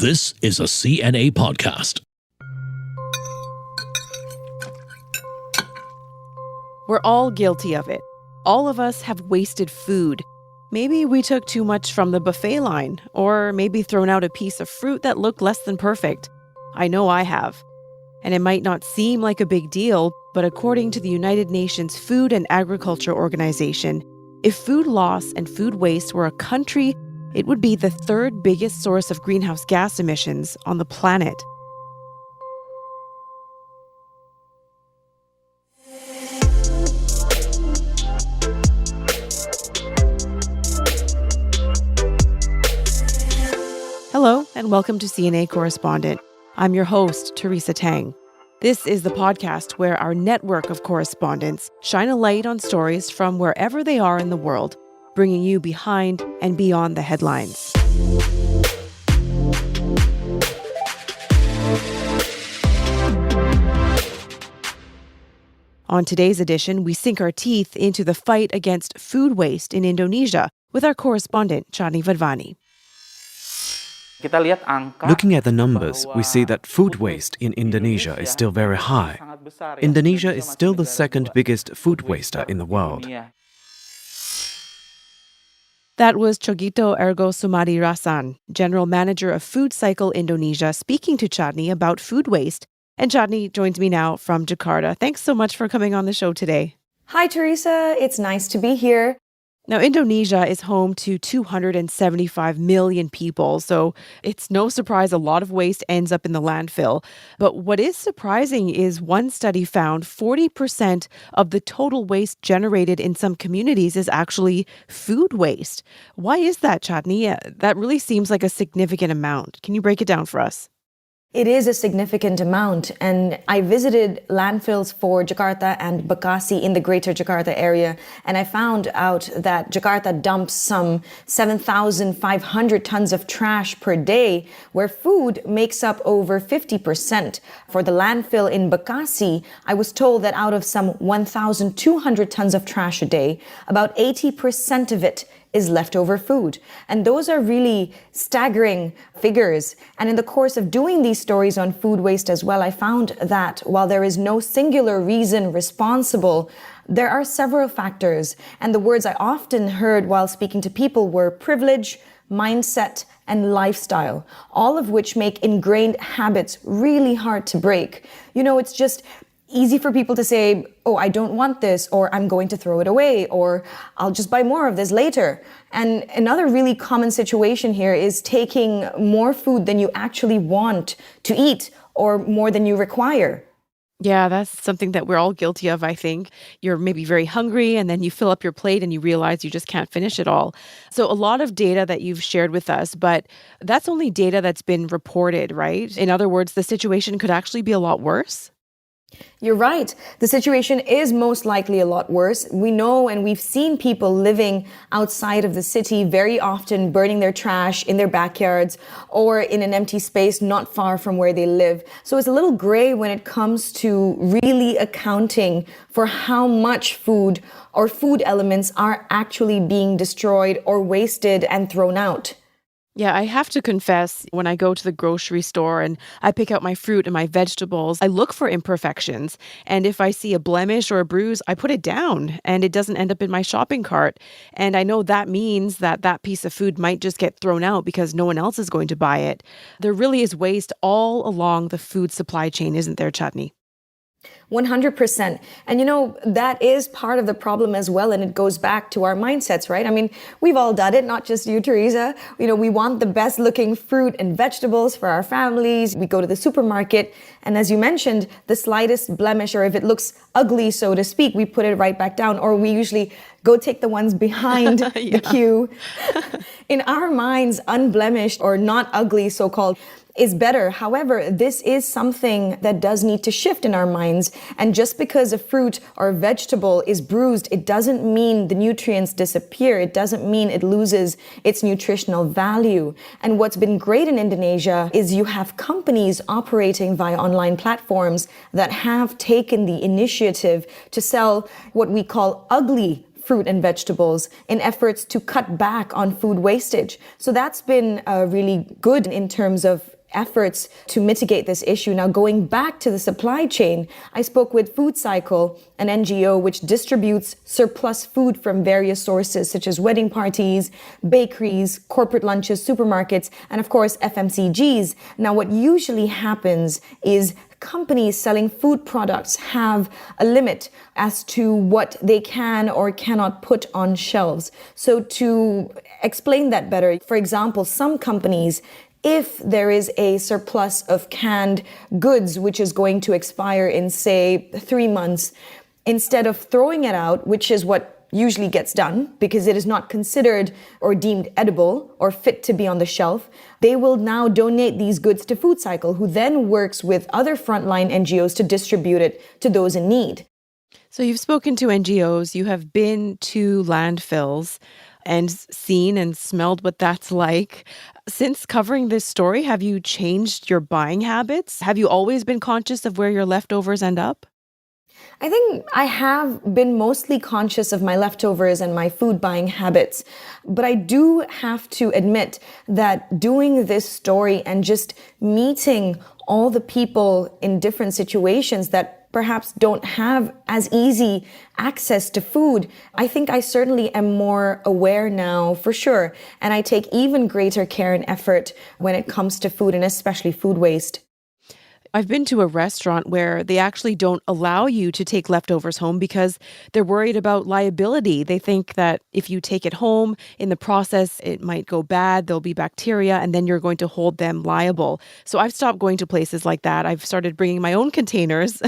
This is a CNA podcast. We're all guilty of it. All of us have wasted food. Maybe we took too much from the buffet line, or maybe thrown out a piece of fruit that looked less than perfect. I know I have. And it might not seem like a big deal, but according to the United Nations Food and Agriculture Organization, if food loss and food waste were a country, it would be the third biggest source of greenhouse gas emissions on the planet. Hello, and welcome to CNA Correspondent. I'm your host, Teresa Tang. This is the podcast where our network of correspondents shine a light on stories from wherever they are in the world, bringing you behind and beyond the headlines. On today's edition, we sink our teeth into the fight against food waste in Indonesia with our correspondent, Chandni Vatvani. Looking at the numbers, we see that food waste in Indonesia is still very high. Indonesia is still the second biggest food waster in the world. That was Chogito Ergo Sumadi Rasan, General Manager of Food Cycle Indonesia, speaking to Chandni about food waste. And Chandni joins me now from Jakarta. Thanks so much for coming on the show today. Hi, Teresa. It's nice to be here. Now, Indonesia is home to 275 million people, so it's no surprise a lot of waste ends up in the landfill. But what is surprising is one study found 40% of the total waste generated in some communities is actually food waste. Why is that, Chandni? That really seems like a significant amount. Can you break it down for us? It is a significant amount, and I visited landfills for Jakarta and Bekasi in the greater Jakarta area, and I found out that Jakarta dumps some 7,500 tons of trash per day, where food makes up over 50%. For the landfill in Bekasi, I was told that out of some 1,200 tons of trash a day, about 80% of it is leftover food. And those are really staggering figures. And in the course of doing these stories on food waste as well, I found that while there is no singular reason responsible, there are several factors. And the words I often heard while speaking to people were privilege, mindset, and lifestyle, all of which make ingrained habits really hard to break. You know, it's just easy for people to say, oh, I don't want this, or I'm going to throw it away, or I'll just buy more of this later. And another really common situation here is taking more food than you actually want to eat, or more than you require. Yeah, that's something that we're all guilty of, I think. You're maybe very hungry and then you fill up your plate and you realize you just can't finish it all. So a lot of data that you've shared with us, but that's only data that's been reported, right? In other words, the situation could actually be a lot worse. You're right. The situation is most likely a lot worse. We know and we've seen people living outside of the city very often burning their trash in their backyards or in an empty space not far from where they live. So it's a little gray when it comes to really accounting for how much food or food elements are actually being destroyed or wasted and thrown out. Yeah, I have to confess, when I go to the grocery store and I pick out my fruit and my vegetables, I look for imperfections. And if I see a blemish or a bruise, I put it down and it doesn't end up in my shopping cart. And I know that means that that piece of food might just get thrown out because no one else is going to buy it. There really is waste all along the food supply chain, isn't there, Chandni? 100%. And you know, that is part of the problem as well. And it goes back to our mindsets, right? I mean, we've all done it, not just you, Teresa. You know, we want the best looking fruit and vegetables for our families. We go to the supermarket. And as you mentioned, the slightest blemish, or if it looks ugly, so to speak, we put it right back down. Or we usually go take the ones behind the queue. In our minds, unblemished or not ugly, so-called, is better. However, this is something that does need to shift in our minds. And just because a fruit or vegetable is bruised, it doesn't mean the nutrients disappear. It doesn't mean it loses its nutritional value. And what's been great in Indonesia is you have companies operating via online platforms that have taken the initiative to sell what we call ugly fruit and vegetables in efforts to cut back on food wastage. So that's been really good in terms of efforts to mitigate this issue. Now, going back to the supply chain, I spoke with Food Cycle, an NGO which distributes surplus food from various sources such as wedding parties, bakeries, corporate lunches, supermarkets, and of course FMCGs. Now, what usually happens is companies selling food products have a limit as to what they can or cannot put on shelves. So to explain that better, for example, some companies, if there is a surplus of canned goods which is going to expire in, say, 3 months, instead of throwing it out, which is what usually gets done because it is not considered or deemed edible or fit to be on the shelf, they will now donate these goods to Food Cycle, who then works with other frontline NGOs to distribute it to those in need. So you've spoken to NGOs, you have been to landfills and seen and smelled what that's like. Since covering this story, have you changed your buying habits? Have you always been conscious of where your leftovers end up? I think I have been mostly conscious of my leftovers and my food buying habits, but I do have to admit that doing this story and just meeting all the people in different situations that perhaps don't have as easy access to food, I think I certainly am more aware now, for sure. And I take even greater care and effort when it comes to food, and especially food waste. I've been to a restaurant where they actually don't allow you to take leftovers home because they're worried about liability. They think that if you take it home, in the process, it might go bad, there'll be bacteria, and then you're going to hold them liable. So I've stopped going to places like that. I've started bringing my own containers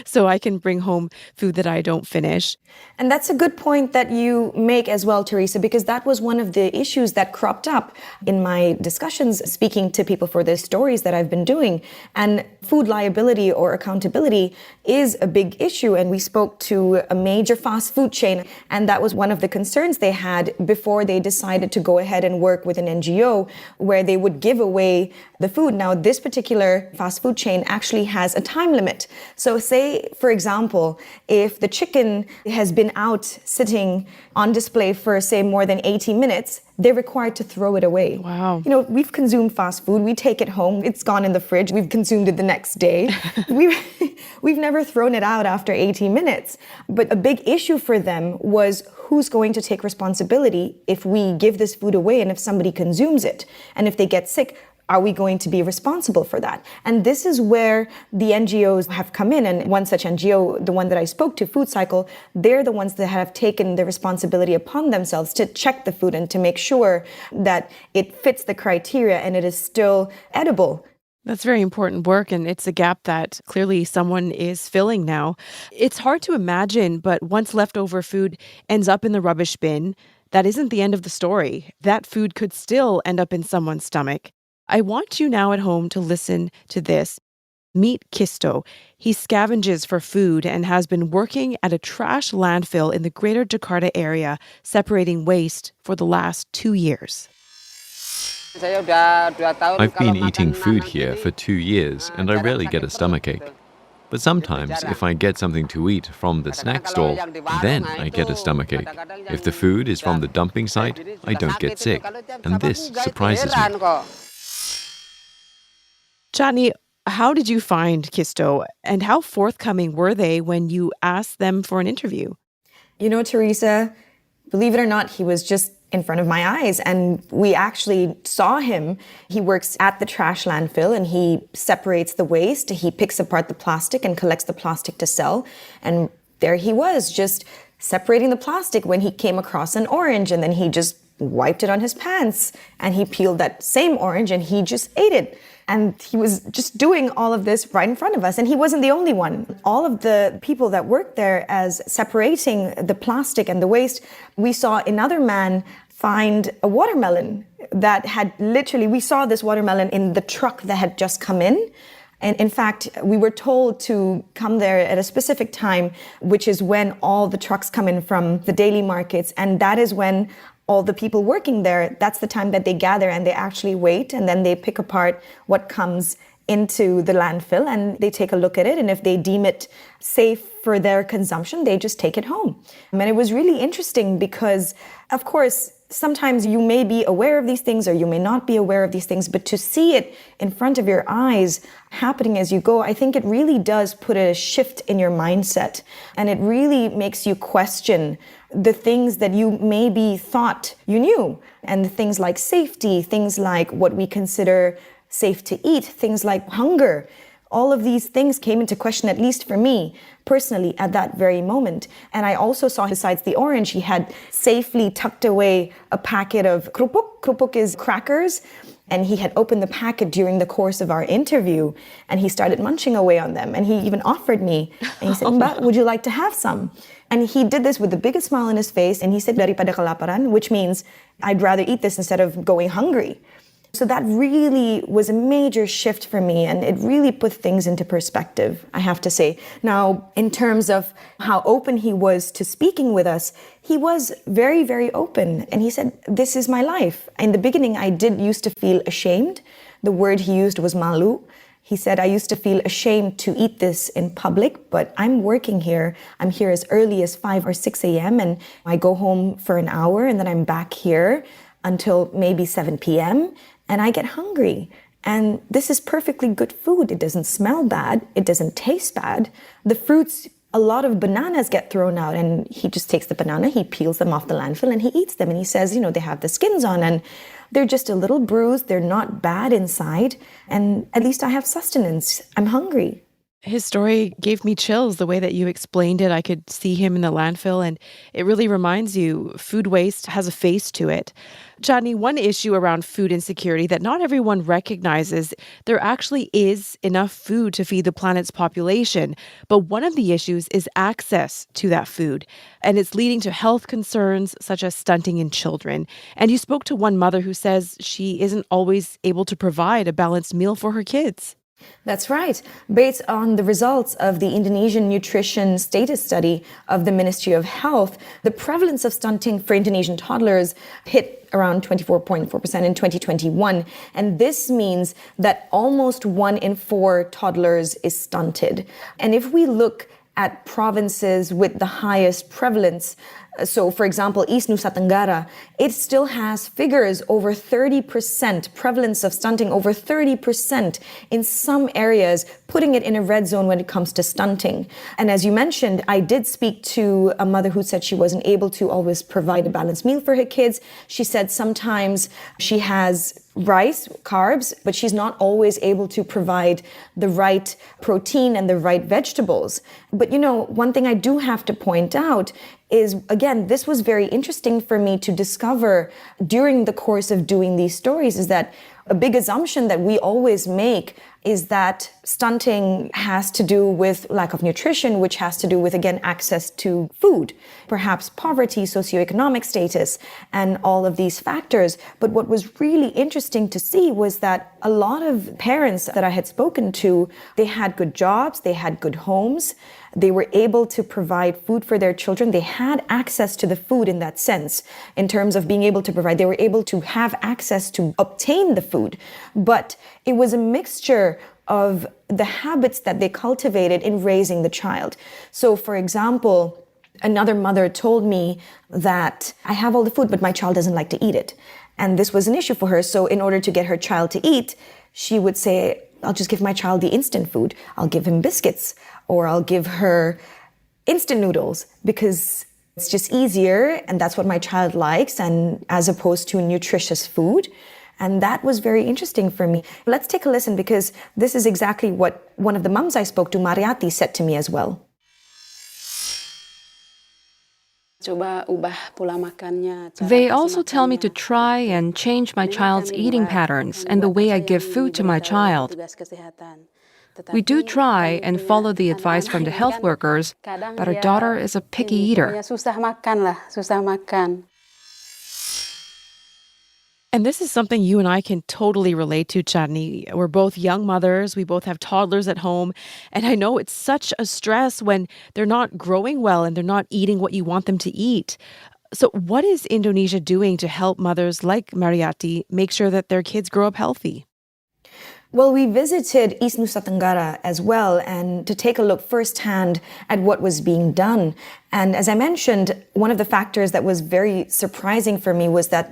so I can bring home food that I don't finish. And that's a good point that you make as well, Teresa, because that was one of the issues that cropped up in my discussions speaking to people for the stories that I've been doing. And food liability or accountability is a big issue. And we spoke to a major fast food chain, and that was one of the concerns they had before they decided to go ahead and work with an NGO where they would give away the food. Now, this particular fast food chain actually has a time limit. So say, for example, if the chicken has been out sitting on display for, say, more than 80 minutes, they're required to throw it away. Wow. You know, we've consumed fast food. We take it home. It's gone in the fridge. We've consumed it the next day. We've never thrown it out after 80 minutes. But a big issue for them was who's going to take responsibility if we give this food away and if somebody consumes it. And if they get sick, are we going to be responsible for that? And this is where the NGOs have come in. And one such NGO, the one that I spoke to, Food Cycle, they're the ones that have taken the responsibility upon themselves to check the food and to make sure that it fits the criteria and it is still edible. That's very important work, and it's a gap that clearly someone is filling now. It's hard to imagine, but once leftover food ends up in the rubbish bin, that isn't the end of the story. That food could still end up in someone's stomach. I want you now at home to listen to this. Meet Kisto. He scavenges for food and has been working at a trash landfill in the Greater Jakarta area, separating waste for the last 2 years. I've been eating food here for 2 years and I rarely get a stomachache. But sometimes if I get something to eat from the snack stall, then I get a stomachache. If the food is from the dumping site, I don't get sick. And this surprises me. Chandni, how did you find Kisto and how forthcoming were they when you asked them for an interview? You know, Teresa, believe it or not, he was just in front of my eyes and we actually saw him. He works at the trash landfill and he separates the waste. He picks apart the plastic and collects the plastic to sell. And there he was, just separating the plastic when he came across an orange, and then he just wiped it on his pants and he peeled that same orange and he just ate it. And he was just doing all of this right in front of us. And he wasn't the only one. All of the people that worked there as separating the plastic and the waste, we saw another man find a watermelon that had literally, we saw this watermelon in the truck that had just come in. And in fact, we were told to come there at a specific time, which is when all the trucks come in from the daily markets. And that is when all the people working there, that's the time that they gather and they actually wait, and then they pick apart what comes into the landfill and they take a look at it. And if they deem it safe for their consumption, they just take it home. And it was really interesting because, of course, sometimes you may be aware of these things or you may not be aware of these things, but to see it in front of your eyes happening as you go, I think it really does put a shift in your mindset. And it really makes you question the things that you maybe thought you knew. And the things like safety, things like what we consider safe to eat, things like hunger. All of these things came into question, at least for me personally, at that very moment. And I also saw, besides the orange, he had safely tucked away a packet of krupuk. Krupuk is crackers. And he had opened the packet during the course of our interview, and he started munching away on them. And he even offered me, and he said, "Mbak, would you like to have some?" And he did this with the biggest smile on his face, and he said, "Daripada kelaparan," which means, I'd rather eat this instead of going hungry. So that really was a major shift for me, and it really put things into perspective, I have to say. Now, in terms of how open he was to speaking with us, he was very, very open. And he said, "This is my life." In the beginning, I did used to feel ashamed. The word he used was malu. He said, "I used to feel ashamed to eat this in public, but I'm working here. I'm here as early as 5 or 6 a.m. and I go home for an hour and then I'm back here until maybe 7 p.m. and I get hungry. And this is perfectly good food. It doesn't smell bad. It doesn't taste bad. The fruits, a lot of bananas get thrown out, and he just takes the banana, he peels them off the landfill and he eats them. And he says, they have the skins on and they're just a little bruised. They're not bad inside. And at least I have sustenance. I'm hungry." His story gave me chills the way that you explained it. I could see him in the landfill, and it really reminds you food waste has a face to it. Chandni, one issue around food insecurity that not everyone recognizes, there actually is enough food to feed the planet's population. But one of the issues is access to that food, and it's leading to health concerns such as stunting in children. And you spoke to one mother who says she isn't always able to provide a balanced meal for her kids. That's right. Based on the results of the Indonesian Nutrition Status Study of the Ministry of Health, the prevalence of stunting for Indonesian toddlers hit around 24.4% in 2021. And this means that almost 1 in 4 toddlers is stunted. And if we look at provinces with the highest prevalence, so for example, East Nusa Tenggara, it still has figures over 30%, prevalence of stunting over 30% in some areas, putting it in a red zone when it comes to stunting. And as you mentioned, I did speak to a mother who said she wasn't able to always provide a balanced meal for her kids. She said sometimes she has rice, carbs, but she's not always able to provide the right protein and the right vegetables. But one thing I do have to point out is, again, this was very interesting for me to discover during the course of doing these stories, is that a big assumption that we always make is that stunting has to do with lack of nutrition, which has to do with, again, access to food, perhaps poverty, socioeconomic status, and all of these factors. But what was really interesting to see was that a lot of parents that I had spoken to, they had good jobs, they had good homes, they were able to provide food for their children. They had access to the food in that sense, in terms of being able to provide. They were able to have access to obtain the food. But it was a mixture of the habits that they cultivated in raising the child. So, for example, another mother told me that I have all the food, but my child doesn't like to eat it. And this was an issue for her. So in order to get her child to eat, she would say, "I'll just give my child the instant food. I'll give him biscuits, or I'll give her instant noodles, because it's just easier and that's what my child likes, and as opposed to nutritious food." And that was very interesting for me. Let's take a listen, because this is exactly what one of the mums I spoke to, Mariati, said to me as well. They also tell me to try and change my child's eating patterns and the way I give food to my child. We do try and follow the advice from the health workers, but our daughter is a picky eater. And this is something you and I can totally relate to, Chandni. We're both young mothers. We both have toddlers at home. And I know it's such a stress when they're not growing well and they're not eating what you want them to eat. So, what is Indonesia doing to help mothers like Mariati make sure that their kids grow up healthy? Well, we visited East Nusa Tenggara as well, and to take a look firsthand at what was being done. And as I mentioned, one of the factors that was very surprising for me was that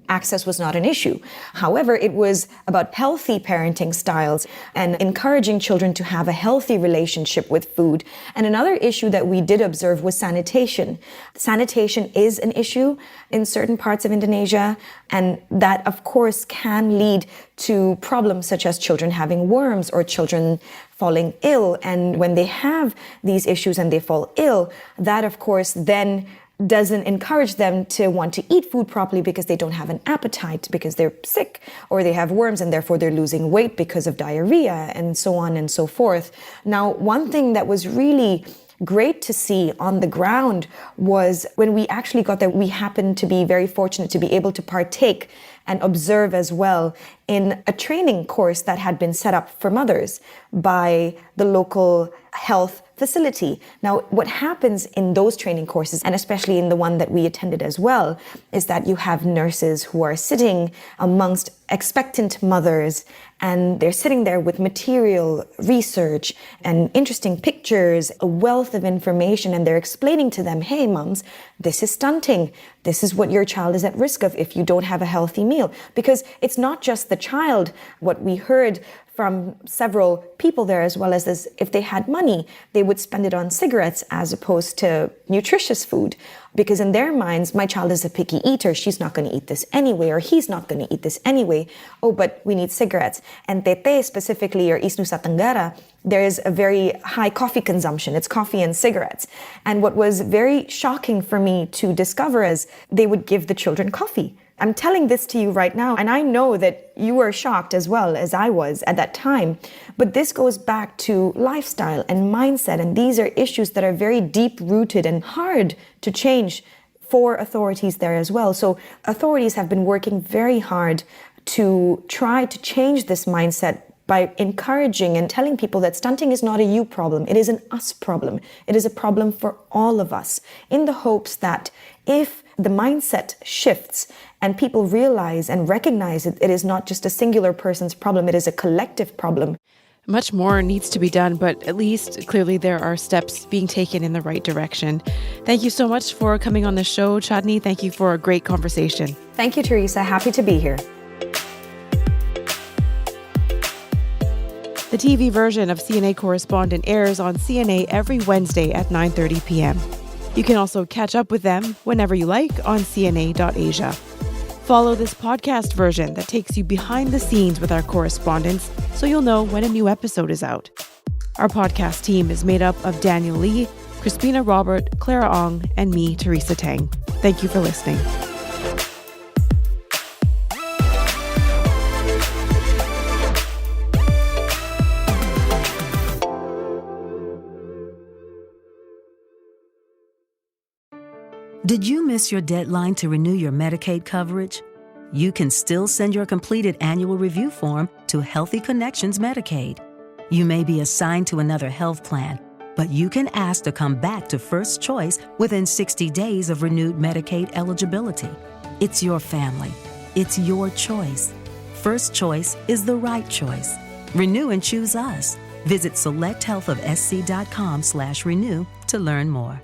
access was not an issue. However, it was about healthy parenting styles and encouraging children to have a healthy relationship with food. And another issue that we did observe was sanitation. Sanitation is an issue in certain parts of Indonesia, and that, of course, can lead to problems such as children having worms or children falling ill. And when they have these issues and they fall ill, that, of course, then doesn't encourage them to want to eat food properly because they don't have an appetite, because they're sick, or they have worms and therefore they're losing weight because of diarrhea, and so on and so forth. Now, one thing that was really great to see on the ground was when we actually got there, we happened to be very fortunate to be able to partake and observe as well in a training course that had been set up for mothers by the local health facility. Now, what happens in those training courses, and especially in the one that we attended as well, is that you have nurses who are sitting amongst expectant mothers, and they're sitting there with material, research, and interesting pictures, a wealth of information, and they're explaining to them, hey, mums, this is stunting. This is what your child is at risk of if you don't have a healthy meal. Because it's not just the child. What we heard from several people there as well as if they had money, they would spend it on cigarettes as opposed to nutritious food. Because in their minds, my child is a picky eater. She's not going to eat this anyway, or he's not going to eat this anyway. Oh, but we need cigarettes. And Tete specifically, or East Nusa Tenggara, there is a very high coffee consumption. It's coffee and cigarettes. And what was very shocking for me to discover is they would give the children coffee. I'm telling this to you right now, and I know that you were shocked as well as I was at that time. But this goes back to lifestyle and mindset, and these are issues that are very deep-rooted and hard to change for authorities there as well. So authorities have been working very hard to try to change this mindset by encouraging and telling people that stunting is not a you problem, it is an us problem. It is a problem for all of us, in the hopes that if the mindset shifts and people realize and recognize it is not just a singular person's problem, it is a collective problem. Much more needs to be done, but at least clearly there are steps being taken in the right direction. Thank you so much for coming on the show, Chandni. Thank you for a great conversation. Thank you, Teresa. Happy to be here. The TV version of CNA Correspondent airs on CNA every Wednesday at 9:30 p.m. You can also catch up with them whenever you like on cna.asia. Follow this podcast version that takes you behind the scenes with our correspondents so you'll know when a new episode is out. Our podcast team is made up of Daniel Lee, Crispina Robert, Clara Ong, and me, Teresa Tang. Thank you for listening. Did you miss your deadline to renew your Medicaid coverage? You can still send your completed annual review form to Healthy Connections Medicaid. You may be assigned to another health plan, but you can ask to come back to First Choice within 60 days of renewed Medicaid eligibility. It's your family. It's your choice. First Choice is the right choice. Renew and choose us. Visit selecthealthofsc.com/renew to learn more.